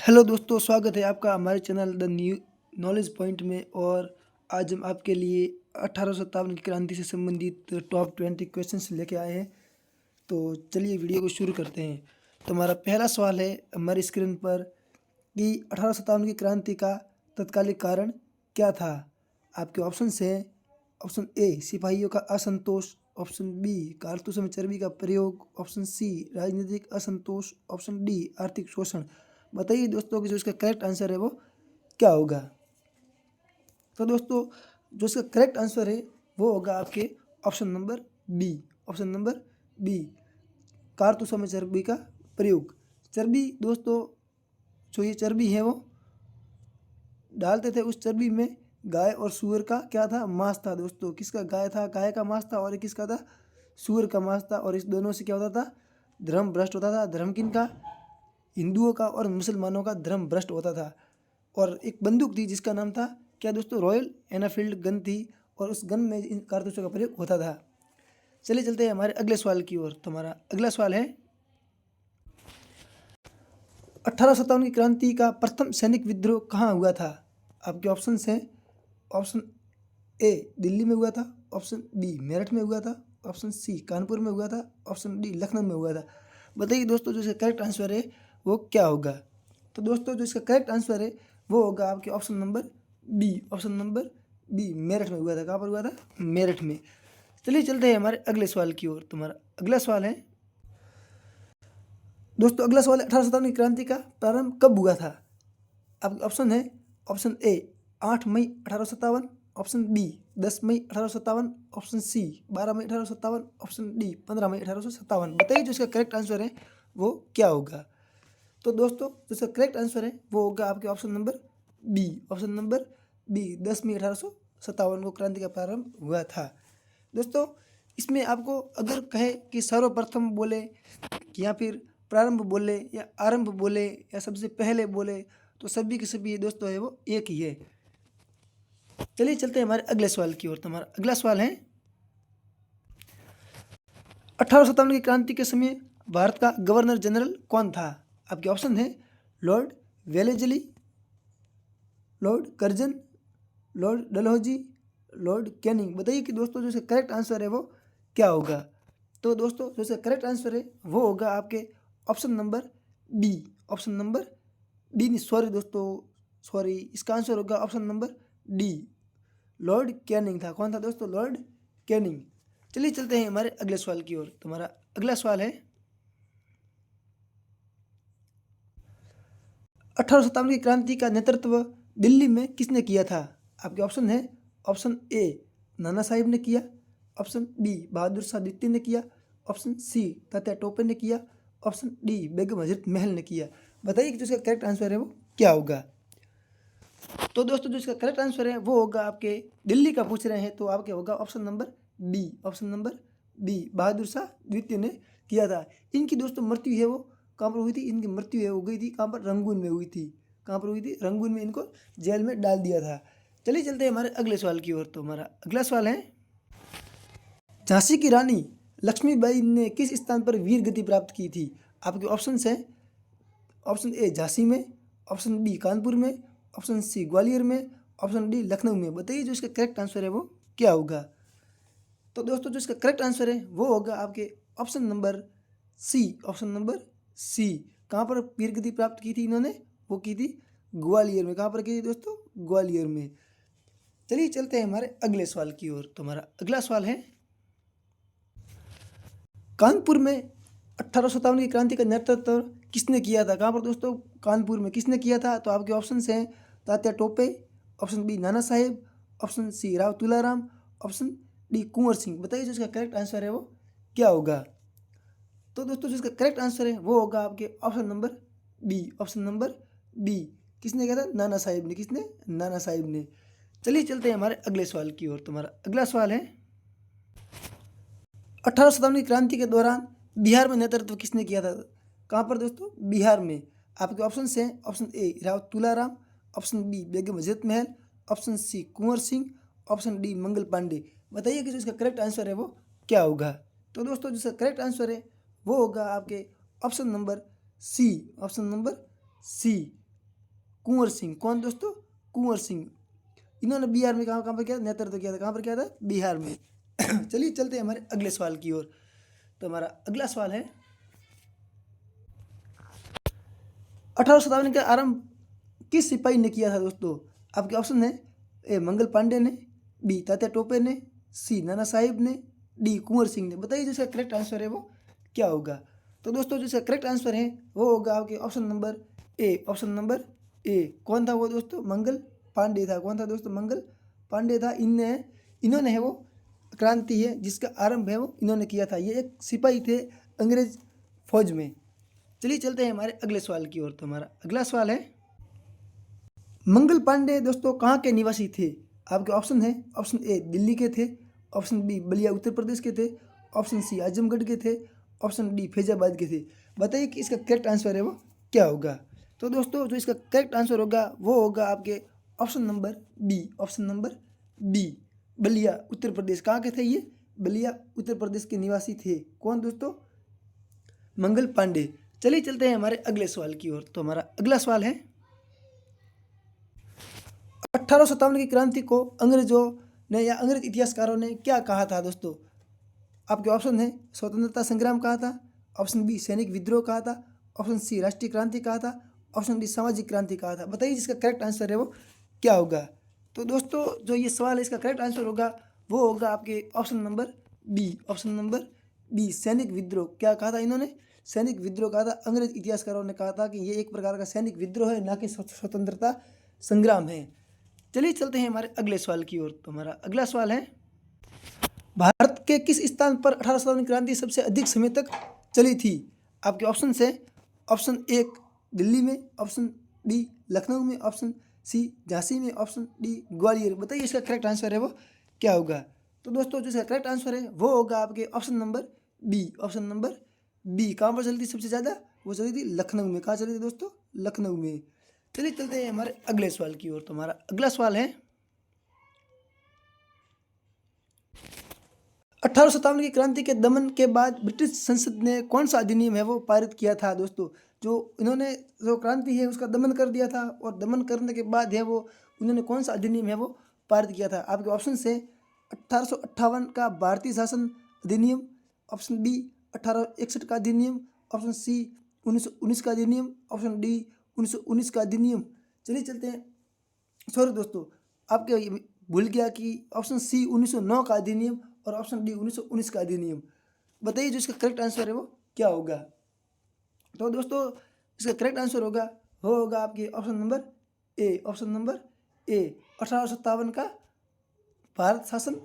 Hello दोस्तों, स्वागत है आपका हमारे channel the new knowledge point में। और आज हम आपके लिए 1857 की क्रांति से संबंधित टॉप 20 क्वेश्चंस लेके आए हैं। तो चलिए वीडियो को शुरू करते हैं। तो हमारा पहला सवाल है हमारी स्क्रीन पर कि 1857 की क्रांति का तत्कालिक कारण क्या था। आपके ऑप्शंस हैं ऑप्शन ए सिपाहियों का असंतोष, ऑप्शन बी कारतूसों में चर्बी का प्रयोग, ऑप्शन सी राजनीतिक असंतोष, ऑप्शन डी आर्थिक शोषण। बताइए दोस्तों कि जो इसका करेक्ट आंसर है वो क्या होगा। तो दोस्तों जो इसका करेक्ट आंसर है वो होगा आपके option number B. Option number B कारतूसों में चर्बी का प्रयोग। चर्बी दोस्तों, जो ये चर्बी है वो डालते थे, उस चर्बी में गाय और सूअर का क्या था, मांस था। दोस्तों किसका गाय था, गाय का मांस था, और किसका था, सूअर का मांस था। और इस दोनों से क्या होता था, धर्म भ्रष्ट होता था। धर्म किनका, हिंदुओं का और मुसलमानों का धर्म भ्रष्ट होता था। और एक बंदूक थी जिसका नाम था क्या दोस्तों, रॉयल एनफील्ड गन थी, और उस गन में इन कारतूसों का प्रयोग होता था। चलिए चलते हैं हमारे अगले सवाल की ओर। तो हमारा अगला सवाल है 1857 की क्रांति का प्रथम सैनिक विद्रोह कहाँ हुआ था। आपके ऑप्शन हैं ऑप्शन ए दिल्ली में हुआ था, ऑप्शन बी मेरठ में हुआ था, ऑप्शन सी कानपुर में हुआ था, ऑप्शन डी लखनऊ में हुआ था। बताइए दोस्तों जो इसका करेक्ट आंसर है वो क्या होगा। तो दोस्तों जो इसका करेक्ट आंसर है वो होगा आपके option number B. Option number B Meerut में हुआ था। कहाँ पर हुआ था, मेरठ में। चलिए चलते हैं हमारे अगले सवाल की ओर। तुम्हारा अगला सवाल है दोस्तों, अगला सवाल है 1857 की क्रांति का प्रारंभ कब हुआ था। आपके ऑप्शन है ऑप्शन ए 8 मई 1857, ऑप्शन बी 10 मई 1857, ऑप्शन सी 12 मई 1857, ऑप्शन डी 15 मई 1857। बताइए जो इसका करेक्ट आंसर है वो क्या होगा। तो दोस्तों जो इसका करेक्ट आंसर है वो होगा आपके option number B. Option number B 10 मई 1857 को क्रांति का प्रारंभ हुआ था। दोस्तों इसमें आपको अगर कहे कि सर्वप्रथम बोले या फिर प्रारंभ बोले या आरंभ बोले या सबसे पहले बोले, तो सभी के सभी दोस्तों है वो एक ही है। चलिए चलते हैं हमारे अगले सवाल की ओर। तो हमारा अगला सवाल है 1857 की क्रांति के समय भारत का गवर्नर जनरल कौन था। आपके ऑप्शन है Lord Wellesley, Lord Curzon, Lord Dalhousie, Lord Canning. बताइए कि दोस्तों जो इसका करेक्ट आंसर है वो क्या होगा। तो दोस्तों जो इसका करेक्ट आंसर है वो होगा आपके option number B. Option number D नहीं, सॉरी दोस्तों, सॉरी, इसका आंसर होगा option number D, Lord Canning था। कौन था दोस्तों, लॉर्ड कैनिंग। चलिए चलते हैं हमारे अगले सवाल की ओर। तुम्हारा अगला सवाल है 1857 की क्रांति का नेतृत्व दिल्ली में किसने किया था। आपके ऑप्शन है ऑप्शन ए नाना साहिब ने किया, ऑप्शन बी बहादुर शाह द्वितीय ने किया, ऑप्शन सी तात्या टोपे ने किया, ऑप्शन डी बेगम हजरत महल ने किया। बताइए कि जो इसका करेक्ट आंसर है वो क्या होगा। तो दोस्तों जो इसका करेक्ट आंसर है वो होगा आपके दिल्ली का पूछ रहे हैं, तो आपके होगा option number B. Option number B Bahadur Shah द्वितीय ने किया था। इनकी दोस्तों मृत्यु है वो कहाँ पर हुई थी, इनकी मृत्यु है हो गई थी कहाँ पर, रंगून में हुई थी। कहाँ पर हुई थी, रंगून में इनको जेल में डाल दिया था। चलिए चलते हैं हमारे अगले सवाल की ओर। तो हमारा अगला सवाल है झांसी की रानी लक्ष्मीबाई ने किस स्थान पर वीर गति प्राप्त की थी। आपके ऑप्शन हैं ऑप्शन ए झांसी में, ऑप्शन बी कानपुर में, ऑप्शन सी ग्वालियर में, ऑप्शन डी लखनऊ में। बताइए जो इसका करेक्ट आंसर है वो क्या होगा। तो दोस्तों जो इसका करेक्ट आंसर है वो होगा आपके option number C. Option number C. कहाँ पर वीर गति प्राप्त की थी इन्होंने, वो की थी ग्वालियर में। कहाँ पर की थी दोस्तों, ग्वालियर में। चलिए चलते हैं हमारे अगले सवाल की ओर। तो हमारा अगला सवाल है कानपुर में 1857 की क्रांति का नेतृत्व किसने किया था। कहाँ पर दोस्तों, कानपुर में किसने किया था। तो आपके ऑप्शन हैं Tatya Tope, option B Nana Sahib, option C Rao Tularam, option D Kunwar Singh. बताइए जो इसका करेक्ट आंसर है वो क्या होगा। तो दोस्तों जो इसका करेक्ट आंसर है वो होगा आपके option number B. Option number B किसने किया था, नाना साहिब ने। किसने, नाना साहिब ने। चलिए चलते हैं हमारे अगले सवाल की ओर। तुम्हारा अगला सवाल है 1857 की क्रांति के दौरान बिहार में नेतृत्व किसने किया था। कहाँ पर दोस्तों, बिहार में। आपके ऑप्शन हैं option A Rao Tularam, option B Begum Hazrat Mahal, option C Kunwar Singh, option D Mangal Pandey. बताइए कि जो इसका करेक्ट आंसर है वो क्या होगा। तो दोस्तों जिसका करेक्ट आंसर है वो होगा आपके option number C. Option number C Kunwar Singh. कौन दोस्तों? कुंवर सिंह। इन्होंने बिहार में कहाँ कहाँ पर किया नेतृत्व किया था? कहाँ पर किया था? बिहार में। चलिए चलते हैं हमारे अगले सवाल की ओर। तो हमारा अगला सवाल है 1857 का आरंभ किस सिपाही ने किया था दोस्तों? आपके ऑप्शन है ए मंगल पांडे ने, बी तात्या टोपे ने, सी नाना साहिब ने, डी कुंवर सिंह ने। बताइए जिसका करेक्ट आंसर है वो क्या होगा? तो दोस्तों जिसका करेक्ट आंसर है वो होगा आपके option number A. Option number A. कौन था वो दोस्तों? मंगल पांडे था। कौन था दोस्तों? मंगल पांडे था। इन्होंने है वो क्रांति है जिसका आरंभ है वो इन्होंने किया था। ये एक सिपाही थे अंग्रेज फौज में। चलिए चलते हैं हमारे अगले सवाल की ओर। तो हमारा अगला सवाल है मंगल पांडे दोस्तों कहाँ के निवासी थे? आपके ऑप्शन है ऑप्शन ए दिल्ली के थे, ऑप्शन बी बलिया उत्तर प्रदेश के थे, ऑप्शन सी आजमगढ़ के थे, ऑप्शन डी फैजाबाद के थे। बताइए कि इसका करेक्ट आंसर है वो क्या होगा? तो दोस्तों जो इसका करेक्ट आंसर होगा वो होगा आपके option number B. Option number B Ballia Uttar Pradesh. कहाँ के थे ये? बलिया उत्तर प्रदेश के निवासी थे। कौन दोस्तों? मंगल पांडे। चलिए चलते हैं हमारे अगले सवाल की ओर। तो हमारा अगला सवाल है 1857 की क्रांति को अंग्रेजों ने या अंग्रेज इतिहासकारों ने क्या कहा था दोस्तों? आपके ऑप्शन है स्वतंत्रता संग्राम कहा था, ऑप्शन बी सैनिक विद्रोह कहा था, ऑप्शन सी राष्ट्रीय क्रांति कहा था, ऑप्शन डी सामाजिक क्रांति कहा था। बताइए जिसका करेक्ट आंसर है वो क्या होगा? तो दोस्तों जो ये सवाल है इसका करेक्ट आंसर होगा वो होगा आपके option number B. Option number B सैनिक विद्रोह। क्या कहा था इन्होंने? सैनिक विद्रोह कहा था। अंग्रेज इतिहासकारों ने कहा था कि ये एक प्रकार का सैनिक विद्रोह है, ना कि स्वतंत्रता संग्राम है। चलिए चलते हैं हमारे अगले सवाल की ओर। तो हमारा अगला सवाल है भारत के किस स्थान पर 1857 क्रांति सबसे अधिक समय तक चली थी? आपके ऑप्शन है ऑप्शन एक दिल्ली में, ऑप्शन बी लखनऊ में, ऑप्शन सी झांसी में, ऑप्शन डी ग्वालियर। बताइए इसका करेक्ट आंसर है वो क्या होगा? तो दोस्तों जो इसका करेक्ट आंसर है वो होगा आपके option number B. Option number B. कहाँ पर चली थी सबसे ज़्यादा? वो चली थी लखनऊ में। कहाँ चली थी दोस्तों? लखनऊ में। चलिए चलते हैं हमारे अगले सवाल की ओर। तो हमारा अगला सवाल है 1857 की क्रांति के दमन के बाद ब्रिटिश संसद ने कौन सा अधिनियम है वो पारित किया था दोस्तों? जो इन्होंने जो क्रांति है उसका दमन कर दिया था और दमन करने के बाद है वो उन्होंने कौन सा अधिनियम है वो पारित किया था? आपके ऑप्शन से 1858 का भारतीय शासन अधिनियम, ऑप्शन बी 1861 का अधिनियम, ऑप्शन सी 1919 का अधिनियम, ऑप्शन डी 1919 का अधिनियम। चलिए चलते हैं। सॉरी दोस्तों आपके भूल गया कि ऑप्शन सी 1909 का अधिनियम और ऑप्शन डी 1919 का अधिनियम। बताइए जो इसका करेक्ट आंसर है वो क्या होगा? तो दोस्तों इसका करेक्ट आंसर होगा वो होगा आपके option number A. Option number A 1857 का भारत शासन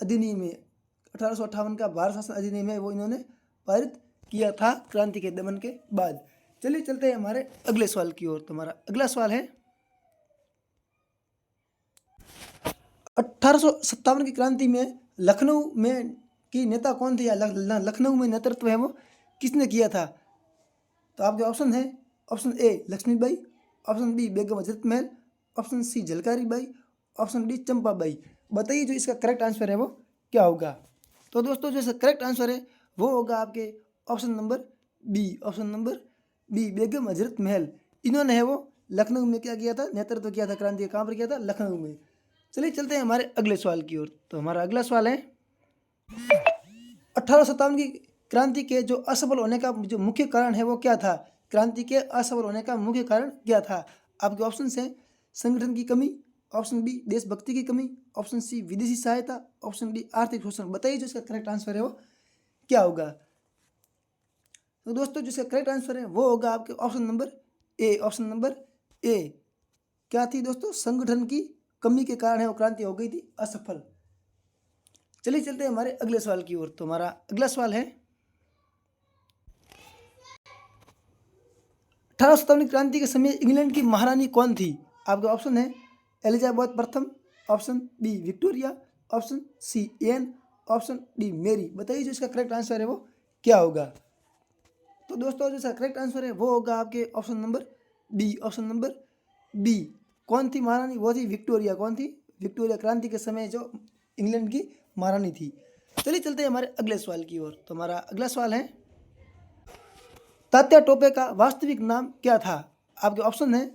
अधिनियम है। 1858 का भारत शासन अधिनियम है वो इन्होंने पारित किया था क्रांति के दमन के बाद। चलिए चलते हैं हमारे अगले सवाल की ओर। तो हमारा अगला सवाल है 1857 की क्रांति में लखनऊ में की नेता कौन थे या लखनऊ में नेतृत्व है वो किसने किया था? तो आपके ऑप्शन है option A Lakshmibai, option B Begum Hazrat Mahal, option C Jhalkari Bai, option D Champabai. बताइए जो इसका करेक्ट आंसर है वो क्या होगा? तो दोस्तों जो इसका करेक्ट आंसर है वो होगा आपके option number B. Option number B Begum Hazrat Mahal. इन्होंने है वो लखनऊ में क्या किया था? नेतृत्व किया था क्रांति। कहाँ पर किया था? लखनऊ में। चलिए चलते हैं हमारे अगले सवाल की ओर। तो हमारा अगला सवाल है 1857 की क्रांति के जो असफल होने का जो मुख्य कारण है वो क्या था? क्रांति के असफल होने का मुख्य कारण क्या था? आपके ऑप्शन है संगठन की कमी, ऑप्शन बी देशभक्ति की कमी, ऑप्शन सी विदेशी सहायता, ऑप्शन डी आर्थिक शोषण। बताइए जो इसका करेक्ट आंसर है वो क्या होगा? तो दोस्तों जिसका करेक्ट आंसर है वो होगा आपके option number A. Option number A क्या थी दोस्तों? संगठन की कमी के कारण है वो क्रांति हो गई थी असफल। चलिए चलते हैं हमारे अगले सवाल की ओर। तो हमारा अगला सवाल है 1857 क्रांति के समय इंग्लैंड की महारानी कौन थी? आपके ऑप्शन है एलिजाबेथ प्रथम, option B Victoria, option C Anne, option D Mary. बताइए जो इसका करेक्ट आंसर है वो क्या होगा? तो दोस्तों जो इसका करेक्ट आंसर है वो होगा आपके option number B. Option number B. कौन थी महारानी? वो थी विक्टोरिया। कौन थी? विक्टोरिया क्रांति के समय जो इंग्लैंड की महारानी थी। चलिए चलते हैं हमारे अगले सवाल की ओर। तो हमारा अगला सवाल है तात्या टोपे का वास्तविक नाम क्या था? आपके ऑप्शन है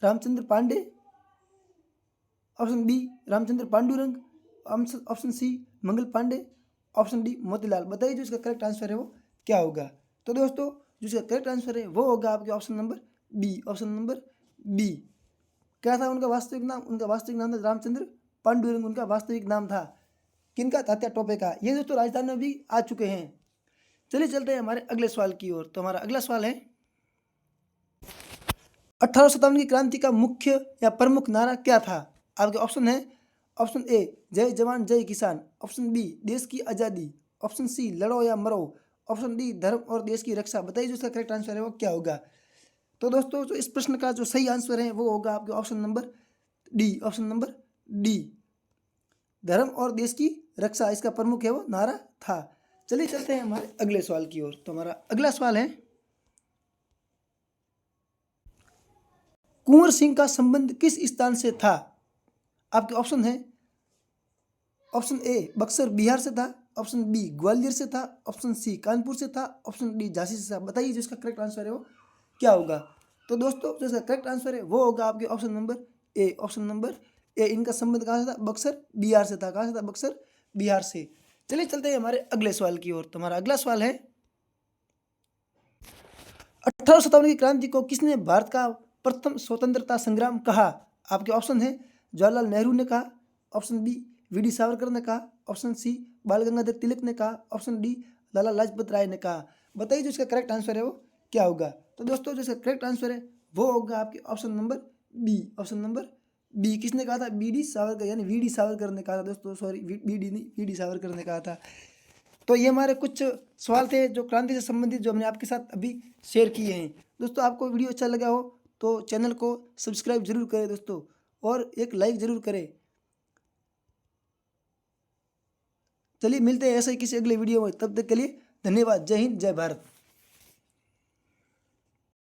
Ramchandra Pandey, option B Ramchandra Pandurang, option C Mangal Pandey, option D Motilal. बताइए जो इसका करेक्ट आंसर है वो क्या होगा। तो दोस्तों जो इसका करेक्ट आंसर है वो होगा आपके option number B, option number B. क्या था उनका वास्तविक नाम? उनका वास्तविक नाम था रामचंद्र पांडुरंग, उनका वास्तविक नाम था। किनका? तात्या टोपे का। ये दोस्तों राजस्थान में भी आ चुके हैं। चलिए चलते हैं हमारे अगले सवाल की ओर। तो हमारा अगला सवाल है 1857 की क्रांति का मुख्य या प्रमुख नारा क्या था? आपके ऑप्शन है, ऑप्शन ए जय जवान जय किसान, ऑप्शन बी देश की आज़ादी, ऑप्शन सी लड़ो या मरो, ऑप्शन डी धर्म और देश की रक्षा। बताइए जो इसका करेक्ट आंसर है वो क्या होगा। तो दोस्तों जो इस प्रश्न का जो सही आंसर है वो होगा आपके option number D, option number D, धर्म और देश की रक्षा इसका प्रमुख है वो नारा था। चलिए चलते हैं हमारे अगले सवाल की ओर। तो हमारा अगला सवाल है कुंवर सिंह का संबंध किस स्थान से था? आपके ऑप्शन है, ऑप्शन ए बक्सर बिहार से था, ऑप्शन बी ग्वालियर से था, ऑप्शन सी कानपुर से था, ऑप्शन डी झांसी से था। बताइए जो इसका करेक्ट आंसर है वो क्या होगा। तो दोस्तों जो इसका करेक्ट आंसर है वो होगा आपके option number A, option number A. इनका संबंध कहाँ से था? बक्सर बिहार से था। कहाँ से था? बक्सर बिहार से। चलिए चलते हैं हमारे अगले सवाल की ओर। तो हमारा अगला सवाल है 1857 की क्रांति को किसने भारत का प्रथम स्वतंत्रता संग्राम कहा? आपके ऑप्शन है, जवाहरलाल नेहरू ने कहा, ऑप्शन बी वी.डी. सावरकर ने कहा, ऑप्शन सी बाल गंगाधर तिलक ने कहा, ऑप्शन डी लाला लाजपत राय ने कहा। बताइए जो इसका करेक्ट आंसर है वो क्या होगा। तो दोस्तों जो इसका करेक्ट आंसर है वो होगा आपके option number B, option number B. किसने कहा था? बी.डी. सावरकर, यानी वी.डी. सावरकर ने कहा था दोस्तों, सॉरी बी.डी. नहीं, वी.डी. सावरकर ने कहा था। तो ये हमारे कुछ सवाल थे जो क्रांति से संबंधित, जो हमने आपके साथ अभी शेयर किए हैं। दोस्तों आपको वीडियो अच्छा लगा हो तो चैनल को सब्सक्राइब जरूर करें दोस्तों, और एक लाइक ज़रूर करें। चलिए मिलते हैं ऐसे ही किसी अगले वीडियो में, तब तक के लिए धन्यवाद। जय हिंद, जय भारत।